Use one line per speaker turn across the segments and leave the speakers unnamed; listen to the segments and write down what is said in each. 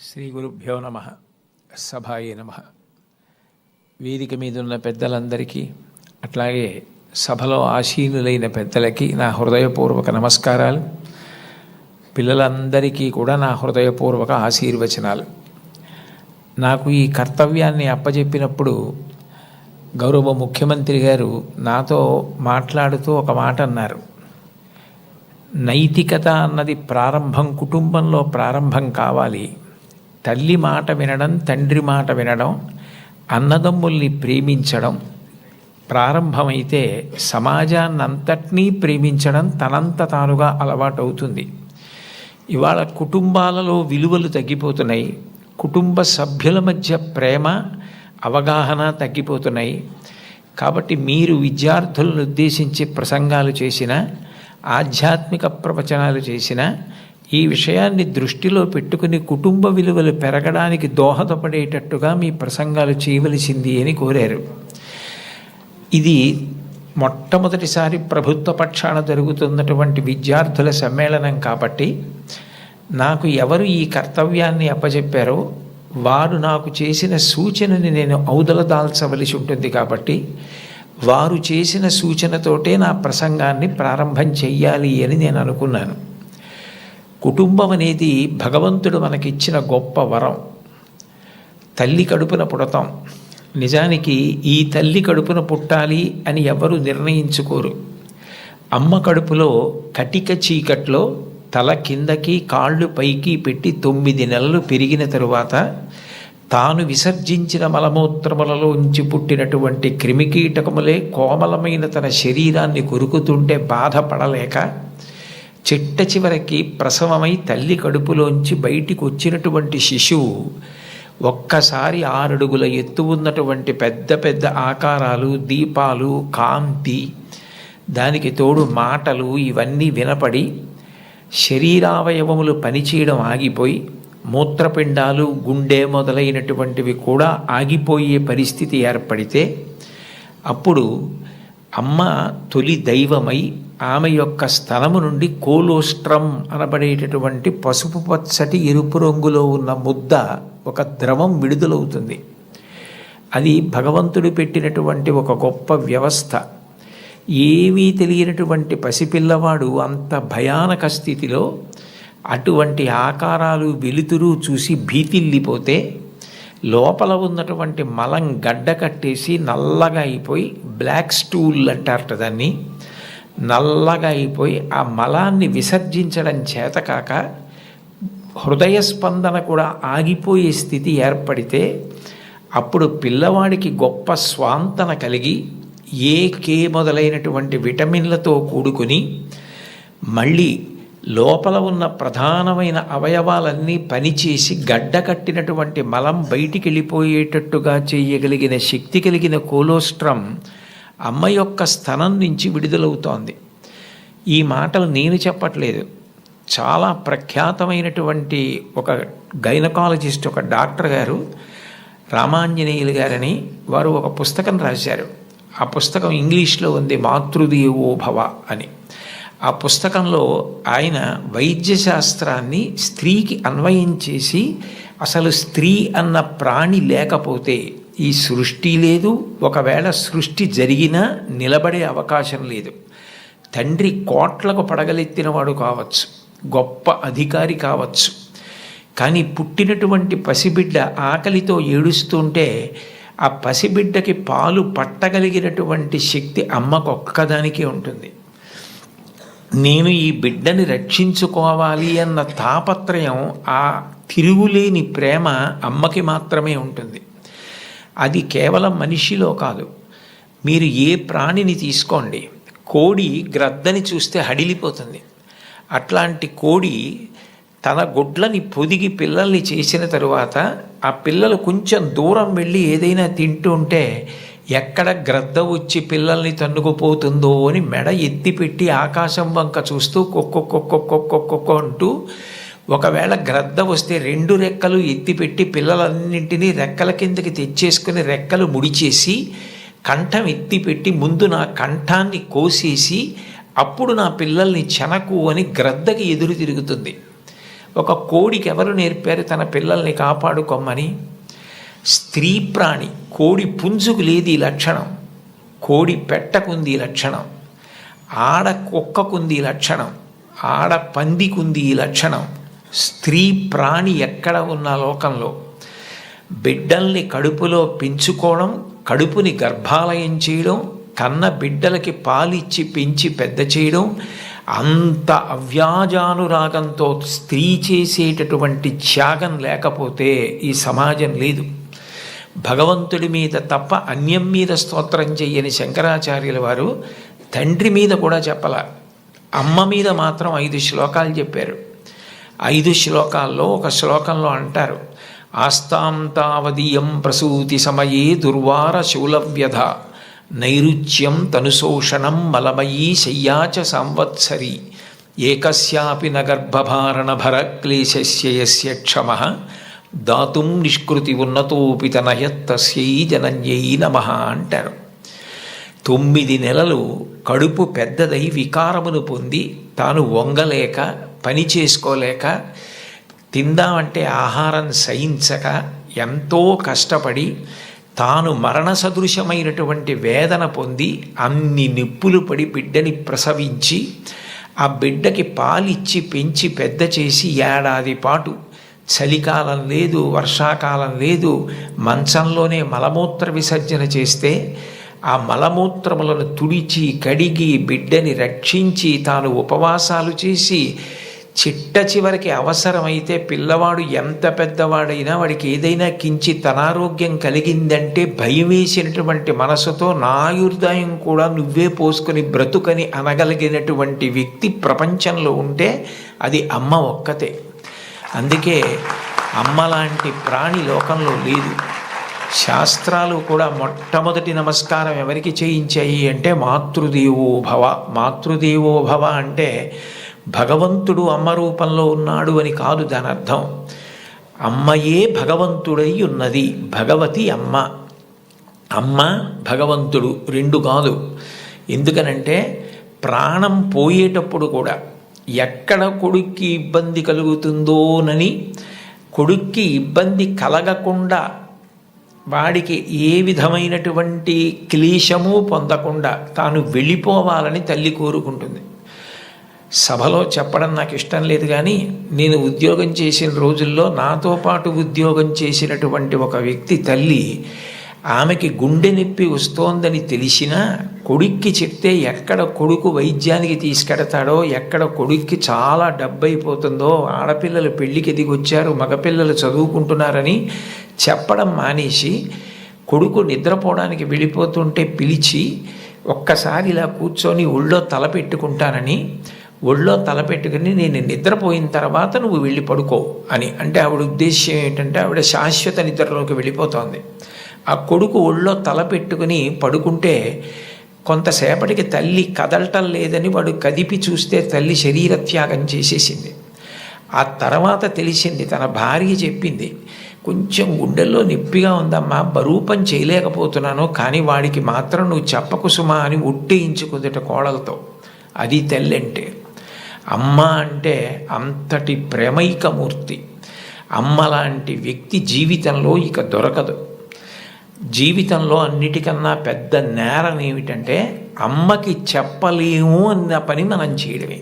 శ్రీ గురుభ్యో నమ. సభాయే నమ. వేదిక మీద ఉన్న పెద్దలందరికీ, అట్లాగే సభలో ఆసీనులైన పెద్దలకి నా హృదయపూర్వక నమస్కారాలు. పిల్లలందరికీ కూడా నా హృదయపూర్వక ఆశీర్వచనాలు. నాకు ఈ కర్తవ్యాన్ని అప్పజెప్పినప్పుడు గౌరవ ముఖ్యమంత్రి గారు నాతో మాట్లాడుతూ ఒక మాట అన్నారు. నైతికత అన్నది ప్రారంభం కుటుంబంలో ప్రారంభం కావాలి. తల్లి మాట వినడం, తండ్రి మాట వినడం, అన్నదమ్ముల్ని ప్రేమించడం ప్రారంభమైతే సమాజాన్నంతటినీ ప్రేమించడం తనంత తానుగా అలవాటవుతుంది. ఇవాళ కుటుంబాలలో విలువలు తగ్గిపోతున్నాయి. కుటుంబ సభ్యుల మధ్య ప్రేమ, అవగాహన తగ్గిపోతున్నాయి. కాబట్టి మీరు విద్యార్థులను ఉద్దేశించి ప్రసంగాలు చేసిన, ఆధ్యాత్మిక ప్రవచనాలు చేసిన ఈ విషయాన్ని దృష్టిలో పెట్టుకుని కుటుంబ విలువలు పెరగడానికి దోహదపడేటట్టుగా మీ ప్రసంగాలు చేయవలసింది అని కోరారు. ఇది మొట్టమొదటిసారి ప్రభుత్వ పక్షాన జరుగుతున్నటువంటి విద్యార్థుల సమ్మేళనం కాబట్టి నాకు ఎవరు ఈ కర్తవ్యాన్ని అప్పచెప్పారో వారు నాకు చేసిన సూచనని నేను ఔదల దాల్చవలసి ఉంటుంది. కాబట్టి వారు చేసిన సూచనతోటే నా ప్రసంగాన్ని ప్రారంభం చెయ్యాలి అని నేను అనుకున్నాను. కుటుంబం అనేది భగవంతుడు మనకిచ్చిన గొప్ప వరం. తల్లి కడుపున పుడతాం. నిజానికి ఈ తల్లి కడుపున పుట్టాలి అని ఎవరు నిర్ణయించుకోరు. అమ్మ కడుపులో కటిక చీకట్లో తల కిందకి కాళ్ళు పైకి పెట్టి 9 నెలలు పెరిగిన తరువాత తాను విసర్జించిన మలమూత్రములలో ఉంచి పుట్టినటువంటి క్రిమికీటకములే కోమలమైన తన శరీరాన్ని కొరుకుతుంటే బాధపడలేక చిట్ట చివరికి ప్రసవమై తల్లి కడుపులోంచి బయటికి వచ్చినటువంటి శిశువు ఒక్కసారి 6 అడుగుల ఎత్తు ఉన్నటువంటి పెద్ద పెద్ద ఆకారాలు, దీపాలు, కాంతి, దానికి తోడు మాటలు ఇవన్నీ వినపడి శరీరావయవములు పనిచేయడం ఆగిపోయి మూత్రపిండాలు, గుండె మొదలైనటువంటివి కూడా ఆగిపోయే పరిస్థితి ఏర్పడితే అప్పుడు అమ్మ తొలి దైవమై ఆమె యొక్క స్థలము నుండి కోలోస్ట్రం అనబడేటటువంటి పసుపు పచ్చటి ఎరుపు రంగులో ఉన్న ముద్ద, ఒక ద్రవం విడుదలవుతుంది. అది భగవంతుడు పెట్టినటువంటి ఒక గొప్ప వ్యవస్థ. ఏమీ తెలియనటువంటి పసిపిల్లవాడు అంత భయానక స్థితిలో అటువంటి ఆకారాలు, వెలుతురు చూసి భీతిల్లిపోతే లోపల ఉన్నటువంటి మలం గడ్డ కట్టేసి నల్లగా అయిపోయి, బ్లాక్ స్టూల్ అంటారట దాన్ని, నల్లగా అయిపోయి ఆ మలాన్ని విసర్జించడం చేతకాక హృదయ స్పందన కూడా ఆగిపోయే స్థితి ఏర్పడితే అప్పుడు పిల్లవాడికి గొప్ప స్వాంతన కలిగి కే మొదలైనటువంటి విటమిన్లతో కూడుకుని మళ్ళీ లోపల ఉన్న ప్రధానమైన అవయవాలన్నీ పనిచేసి గడ్డ కట్టినటువంటి మలం బయటికి వెళ్ళిపోయేటట్టుగా చేయగలిగిన శక్తి కలిగిన కోలోస్ట్రం అమ్మ యొక్క స్థనం నుంచి విడుదలవుతోంది. ఈ మాటలు నేను చెప్పట్లేదు. చాలా ప్రఖ్యాతమైనటువంటి ఒక గైనకాలజిస్ట్, ఒక డాక్టర్ గారు, రామాంజనేయులు గారని, వారు ఒక పుస్తకం రాశారు. ఆ పుస్తకం ఇంగ్లీష్లో ఉంది, మాతృదేవో భవ అని. ఆ పుస్తకంలో ఆయన వైద్యశాస్త్రాన్ని స్త్రీకి అన్వయం చేసి అసలు స్త్రీ అన్న ప్రాణి లేకపోతే ఈ సృష్టి లేదు, ఒకవేళ సృష్టి జరిగినా నిలబడే అవకాశం లేదు. తండ్రి కోట్లకు పడగలెత్తినవాడు కావచ్చు, గొప్ప అధికారి కావచ్చు, కానీ పుట్టినటువంటి పసిబిడ్డ ఆకలితో ఏడుస్తుంటే ఆ పసిబిడ్డకి పాలు పట్టగలిగినటువంటి శక్తి అమ్మకు ఒక్కదానికే ఉంటుంది. నేను ఈ బిడ్డని రక్షించుకోవాలి అన్న తాపత్రయం, ఆ తిరుగులేని ప్రేమ అమ్మకి మాత్రమే ఉంటుంది. అది కేవలం మనిషిలో కాదు. మీరు ఏ ప్రాణిని తీసుకోండి, కోడి గ్రద్దని చూస్తే హడిలిపోతుంది. అట్లాంటి కోడి తన గుడ్లని పొదిగి పిల్లల్ని చేసిన తరువాత ఆ పిల్లలు కొంచెం దూరం వెళ్ళి ఏదైనా తింటూ ఉంటే ఎక్కడ గ్రద్ద వచ్చి పిల్లల్ని తన్నుకుపోతుందో అని మెడ ఎత్తిపెట్టి ఆకాశం వంక చూస్తూ కొక్కొక్కొక్కొక్కొక్కొక్కొక్క అంటూ, ఒకవేళ గ్రద్ద వస్తే 2 రెక్కలు ఎత్తిపెట్టి పిల్లలన్నింటినీ రెక్కల కిందకి తెచ్చేసుకుని రెక్కలు ముడిచేసి కంఠం ఎత్తిపెట్టి ముందు నా కంఠాన్ని కోసేసి అప్పుడు నా పిల్లల్ని చెనకు అని గ్రద్దకి ఎదురు తిరుగుతుంది. ఒక కోడికి ఎవరు నేర్పారు తన పిల్లల్ని కాపాడుకోమని? స్త్రీ ప్రాణి. కోడి పుంజుకు లేదు ఈ లక్షణం, కోడి పెట్టకుంది ఈ లక్షణం, ఆడ కుక్కకుంది ఈ లక్షణం, ఆడ పందికుంది ఈ లక్షణం. స్త్రీ ప్రాణి ఎక్కడ ఉన్న లోకంలో బిడ్డల్ని కడుపులో పెంచుకోవడం, కడుపుని గర్భాలయం చేయడం, కన్న బిడ్డలకి పాలిచ్చి పెంచి పెద్ద చేయడం, అంత అవ్యాజానురాగంతో స్త్రీ చేసేటటువంటి త్యాగం లేకపోతే ఈ సమాజం లేదు. భగవంతుడి మీద తప్ప అన్యం మీద స్తోత్రం చెయ్యని శంకరాచార్యుల వారు తండ్రి మీద కూడా చెప్పల, అమ్మ మీద మాత్రం 5 శ్లోకాలు చెప్పారు. 5 శ్లోకాల్లో ఒక శ్లోకంలో అంటారు, ఆస్తాం తావదీయం ప్రసూతి సమయే దుర్వార శూలవ్యధ నైరుచ్యం తనుశోషణం మలమయీ శయ్యాచ సంవత్సరి ఏకస్యాపి నగర్భభారణ భరక్లేశస్య యస్య క్షమః దాతుం నిష్కృతి ఉన్నతోపి తనయత్తస్యై జనన్యై నమః అంటారు. 9 నెలలు కడుపు పెద్దదై వికారమును పొంది తాను వంగలేక పని చేసుకోలేక తిందామంటే ఆహారం సహించక ఎంతో కష్టపడి తాను మరణ సదృశమైనటువంటి వేదన పొంది అన్ని నిప్పులు పడి బిడ్డని ప్రసవించి ఆ బిడ్డకి పాలిచ్చి పెంచి పెద్ద చేసి ఏడాది పాటు చలికాలం లేదు, వర్షాకాలం లేదు, మంచంలోనే మలమూత్ర విసర్జన చేస్తే ఆ మలమూత్రములను తుడిచి కడిగి బిడ్డని రక్షించి తాను ఉపవాసాలు చేసి చిట్ట చివరికి అవసరమైతే పిల్లవాడు ఎంత పెద్దవాడైనా వాడికి ఏదైనా కించిత్ అనారోగ్యం కలిగిందంటే భయం వేసినటువంటి మనసుతో నా ఆయుర్దాయం కూడా నువ్వే పోసుకొని బ్రతుకని అనగలిగినటువంటి వ్యక్తి ప్రపంచంలో ఉంటే అది అమ్మ ఒక్కతే. అందుకే అమ్మ లాంటి ప్రాణి లోకంలో లేదు. శాస్త్రాలు కూడా మొట్టమొదటి నమస్కారం ఎవరికి చేయించాయి అంటే మాతృదేవో భవ. మాతృదేవో భవ అంటే భగవంతుడు అమ్మ రూపంలో ఉన్నాడు అని కాదు దాని అర్థం. అమ్మయే భగవంతుడై ఉన్నది, భగవతి అమ్మ. అమ్మ భగవంతుడు రెండు కాదు. ఎందుకనంటే ప్రాణం పోయేటప్పుడు కూడా ఎక్కడ కొడుక్కి ఇబ్బంది కలుగుతుందోనని కొడుక్కి ఇబ్బంది కలగకుండా వాడికి ఏ విధమైనటువంటి క్లేశము పొందకుండా తాను వెళ్ళిపోవాలని తల్లి కోరుకుంటుంది. సభలో చెప్పడం నాకు ఇష్టం లేదు, కానీ నేను ఉద్యోగం చేసిన రోజుల్లో నాతో పాటు ఉద్యోగం చేసినటువంటి ఒక వ్యక్తి తల్లి, ఆమెకి గుండె నొప్పి వస్తోందని తెలిసినా కొడుక్కి చెప్తే ఎక్కడ కొడుకు వైద్యానికి తీసుకెడతాడో, ఎక్కడ కొడుక్కి చాలా డబ్బు అయిపోతుందో, ఆడపిల్లలు పెళ్ళికి ఎదిగొచ్చారు, మగపిల్లలు చదువుకుంటున్నారని చెప్పడం మానేసి కొడుకు నిద్రపోవడానికి వెళ్ళిపోతుంటే పిలిచి ఒక్కసారి ఇలా కూర్చొని ఒళ్ళో తలపెట్టుకుంటానని, ఒళ్ళో తలపెట్టుకుని నేను నిద్రపోయిన తర్వాత నువ్వు వెళ్ళి పడుకో అని అంటే ఆవిడ ఉద్దేశ్యం ఏంటంటే ఆవిడ శాశ్వత నిద్రలోకి వెళ్ళిపోతోంది. ఆ కొడుకు ఒళ్ళో తలపెట్టుకుని పడుకుంటే కొంతసేపటికి తల్లి కదలటం లేదని వాడు కదిపి చూస్తే తల్లి శరీర త్యాగం చేసేసింది. ఆ తర్వాత తెలిసింది, తన భార్య చెప్పింది, కొంచెం గుండెల్లో నొప్పిగా ఉందమ్మా, బరువు పని చేయలేకపోతున్నాను, కానీ వాడికి మాత్రం నువ్వు చెప్పకు సుమా అని ఒట్టేయించుకుందట కోడలతో. అది తల్లి అంటే. అమ్మ అంటే అంతటి ప్రేమైకమూర్తి. అమ్మ లాంటి వ్యక్తి జీవితంలో ఇక దొరకదు. జీవితంలో అన్నిటికన్నా పెద్ద నేరం ఏమిటంటే అమ్మకి చెప్పలేము అన్న పని మనం చేయడమే.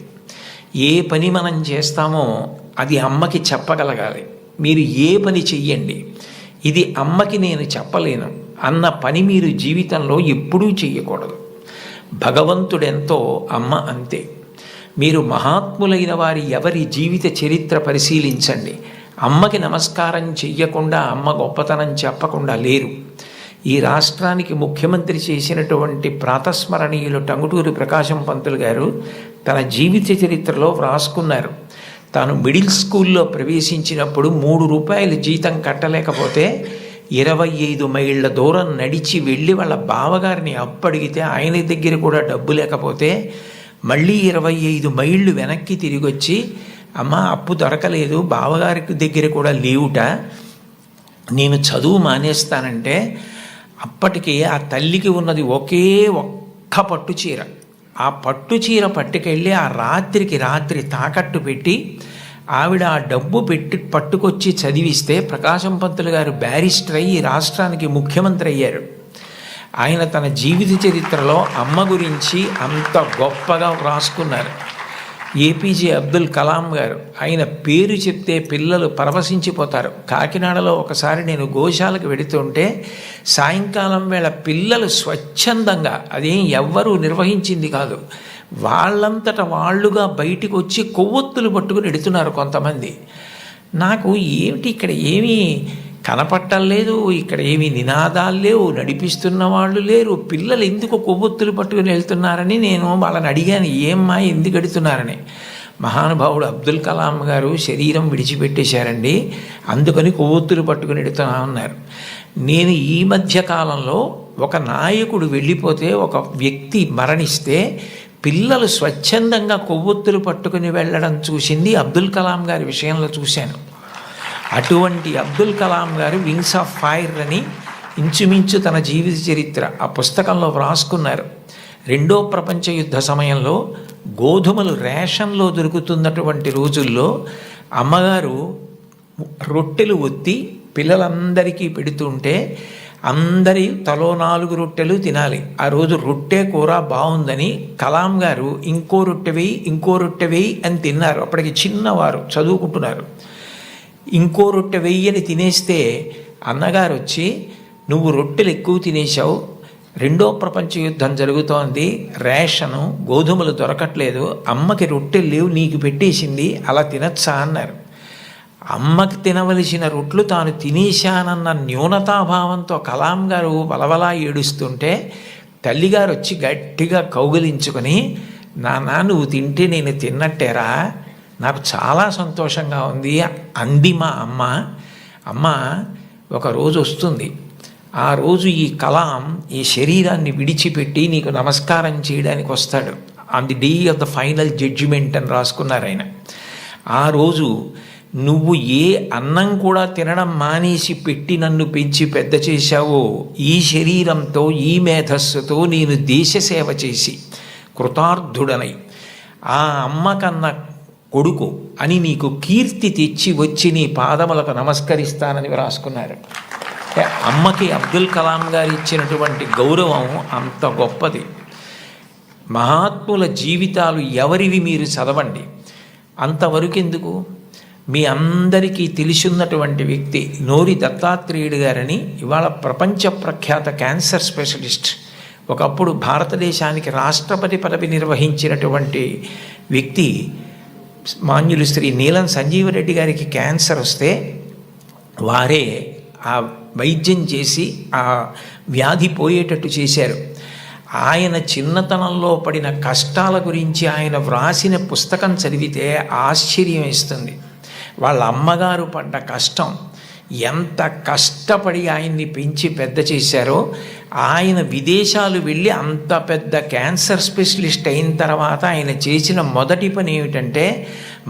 ఏ పని మనం చేస్తామో అది అమ్మకి చెప్పగలగాలి. మీరు ఏ పని చెయ్యండి, ఇది అమ్మకి నేను చెప్పలేను అన్న పని మీరు జీవితంలో ఎప్పుడూ చెయ్యకూడదు. భగవంతుడెంతో అమ్మ అంతే. మీరు మహాత్ములైన వారి ఎవరి జీవిత చరిత్ర పరిశీలించండి. అమ్మకి నమస్కారం చెయ్యకుండా, అమ్మ గొప్పతనం చెప్పకుండా లేరు. ఈ రాష్ట్రానికి ముఖ్యమంత్రి చేసినటువంటి ప్రాతస్మరణీయులు టంగుటూరి ప్రకాశం పంతులు గారు తన జీవిత చరిత్రలో వ్రాసుకున్నారు. తాను మిడిల్ స్కూల్లో ప్రవేశించినప్పుడు 3 రూపాయలు జీతం కట్టలేకపోతే 25 మైళ్ళ దూరం నడిచి వెళ్ళి వాళ్ళ బావగారిని అప్పడిగితే ఆయన దగ్గర కూడా డబ్బు లేకపోతే మళ్ళీ 25 మైళ్ళు వెనక్కి తిరిగి వచ్చి, అమ్మ అప్పు దొరకలేదు, బావగారికి దగ్గర కూడా లేవుట, నేను చదువు మానేస్తానంటే అప్పటికి ఆ తల్లికి ఉన్నది ఒకే ఒక్క పట్టు చీర. ఆ పట్టు చీర పట్టుకెళ్ళి ఆ రాత్రికి రాత్రి తాకట్టు పెట్టి ఆవిడ ఆ డబ్బు పట్టుకొచ్చి చదివిస్తే ప్రకాశం పంతులు గారు బ్యారిస్టర్ అయ్యి రాష్ట్రానికి ముఖ్యమంత్రి అయ్యారు. ఆయన తన జీవిత చరిత్రలో అమ్మ గురించి అంత గొప్పగా వ్రాసుకున్నారు. ఏపీజే అబ్దుల్ కలాం గారు, ఆయన పేరు చెప్తే పిల్లలు పరవశించిపోతారు. కాకినాడలో ఒకసారి నేను గోశాలకు వెడుతుంటే సాయంకాలం వేళ పిల్లలు స్వచ్ఛందంగా, అదేం ఎవ్వరూ నిర్వహించింది కాదు, వాళ్ళంతట వాళ్ళుగా బయటికి వచ్చి కొవ్వొత్తులు పట్టుకుని ఎడుతున్నారు కొంతమంది. నాకు ఏమిటి ఇక్కడ ఏమీ కనపట్టలేదు, ఇక్కడ ఏమీ నినాదాలు లేవు, నడిపిస్తున్న వాళ్ళు లేరు, పిల్లలు ఎందుకు కొవ్వొత్తులు పట్టుకుని వెళ్తున్నారని నేను వాళ్ళని అడిగాను, ఏమ్మా ఎందుకు ఎడుతున్నారని. మహానుభావుడు అబ్దుల్ కలాం గారు శరీరం విడిచిపెట్టేశారండి, అందుకని కొవ్వొత్తులు పట్టుకుని ఎడుతున్నా ఉన్నారు. నేను ఈ మధ్య కాలంలో ఒక నాయకుడు వెళ్ళిపోతే, ఒక వ్యక్తి మరణిస్తే పిల్లలు స్వచ్ఛందంగా కొవ్వొత్తులు పట్టుకుని వెళ్ళడం చూసింది అబ్దుల్ కలాం గారి విషయంలో చూశాను. అటువంటి అబ్దుల్ కలాం గారు వింగ్స్ ఆఫ్ ఫైర్ అని ఇంచుమించు తన జీవిత చరిత్ర ఆ పుస్తకంలో వ్రాసుకున్నారు. రెండో ప్రపంచ యుద్ధ సమయంలో గోధుమలు రేషన్లో దొరుకుతున్నటువంటి రోజుల్లో అమ్మగారు రొట్టెలు ఒత్తి పిల్లలందరికీ పెడుతుంటే అందరి తలో 4 రొట్టెలు తినాలి. ఆ రోజు రొట్టె కూర బాగుందని కలాం గారు ఇంకో రొట్టె వేయి, ఇంకో రొట్టె వేయి అని తిన్నారు. అప్పటికి చిన్నవారు, చదువుకుంటున్నారు. ఇంకో రొట్టె వెయ్యని తినేస్తే అన్నగారు వచ్చి, నువ్వు రొట్టెలు ఎక్కువ తినేశావు, రెండో ప్రపంచ యుద్ధం జరుగుతోంది, రేషను గోధుమలు దొరకట్లేదు, అమ్మకి రొట్టెలు లేవు, నీకు పెట్టేసింది, అలా తినచ్చా అన్నారు. అమ్మకి తినవలసిన రొట్లు తాను తినేశానన్న న్యూనతాభావంతో కలాం గారు వలవలా ఏడుస్తుంటే తల్లిగారు వచ్చి గట్టిగా కౌగిలించుకొని, నాన్న నువ్వు తింటే నేను తిన్నట్టేరా, నాకు చాలా సంతోషంగా ఉంది అంది మా అమ్మ. అమ్మ ఒకరోజు వస్తుంది, ఆ రోజు ఈ కలాం ఈ శరీరాన్ని విడిచిపెట్టి నీకు నమస్కారం చేయడానికి వస్తాడు. On the day of the final judgement అని రాసుకున్నారు ఆయన. ఆ రోజు నువ్వు ఏ అన్నం కూడా తినడం మానేసి పెట్టి నన్ను పెంచి పెద్ద చేశావో, ఈ శరీరంతో ఈ మేధస్సుతో నేను దేశ సేవ చేసి కృతార్థుడనై ఆ అమ్మ కన్నా కొడుకు అని నీకు కీర్తి తెచ్చి వచ్చి నీ పాదములకు నమస్కరిస్తానని రాసుకున్నారు. అమ్మకి అబ్దుల్ కలాం గారు ఇచ్చినటువంటి గౌరవం అంత గొప్పది. మహాత్ముల జీవితాలు ఎవరివి మీరు చదవండి. అంతవరకు ఎందుకు, మీ అందరికీ తెలిసిన్నటువంటి వ్యక్తి నోరి దత్తాత్రేయుడు గారని, ఇవాళ ప్రపంచ ప్రఖ్యాత క్యాన్సర్ స్పెషలిస్ట్, ఒకప్పుడు భారతదేశానికి రాష్ట్రపతి పదవి నిర్వహించినటువంటి వ్యక్తి, మాన్యులు శ్రీ నీలం సంజీవరెడ్డి గారికి క్యాన్సర్ వస్తే వారే ఆ వైద్యం చేసి ఆ వ్యాధి పోయేటట్టు చేశారు. ఆయన చిన్నతనంలో పడిన కష్టాల గురించి ఆయన వ్రాసిన పుస్తకం చదివితే ఆశ్చర్యం వేస్తుంది. వాళ్ళ అమ్మగారు పడ్డ కష్టం, ఎంత కష్టపడి ఆయన్ని పెంచి పెద్ద చేశారో, ఆయన విదేశాలు వెళ్ళి అంత పెద్ద క్యాన్సర్ స్పెషలిస్ట్ అయిన తర్వాత ఆయన చేసిన మొదటి పని ఏమిటంటే,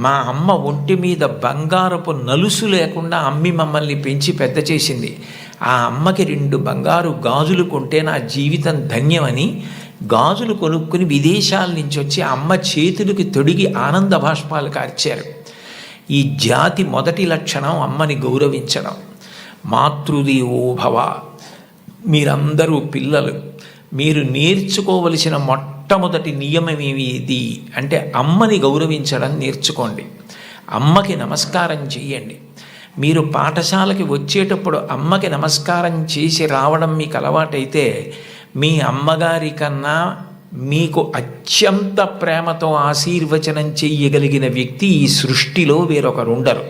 మా అమ్మ ఒంటి మీద బంగారపు నలుసు లేకుండా అమ్మి మమ్మల్ని పెంచి పెద్ద చేసింది, ఆ అమ్మకి 2 బంగారు గాజులు కొంటే నా జీవితం ధన్యమని గాజులు కొనుక్కుని విదేశాల నుంచి వచ్చి అమ్మ చేతులకి తొడిగి ఆనంద బాష్పాలు కార్చారు. ఈ జాతి మొదటి లక్షణం అమ్మని గౌరవించడం. మాతృదేవో భవ. మీరందరూ పిల్లలు, మీరు నేర్చుకోవలసిన మొట్టమొదటి నియమం ఏది అంటే అమ్మని గౌరవించడం నేర్చుకోండి. అమ్మకి నమస్కారం చేయండి. మీరు పాఠశాలకి వచ్చేటప్పుడు అమ్మకి నమస్కారం చేసి రావడం మీకు అలవాటైతే, మీ అమ్మగారి కన్నా మీకు అత్యంత ప్రేమతో ఆశీర్వచనం చెయ్యగలిగిన వ్యక్తి ఈ సృష్టిలో వేరొకరు ఉండరు.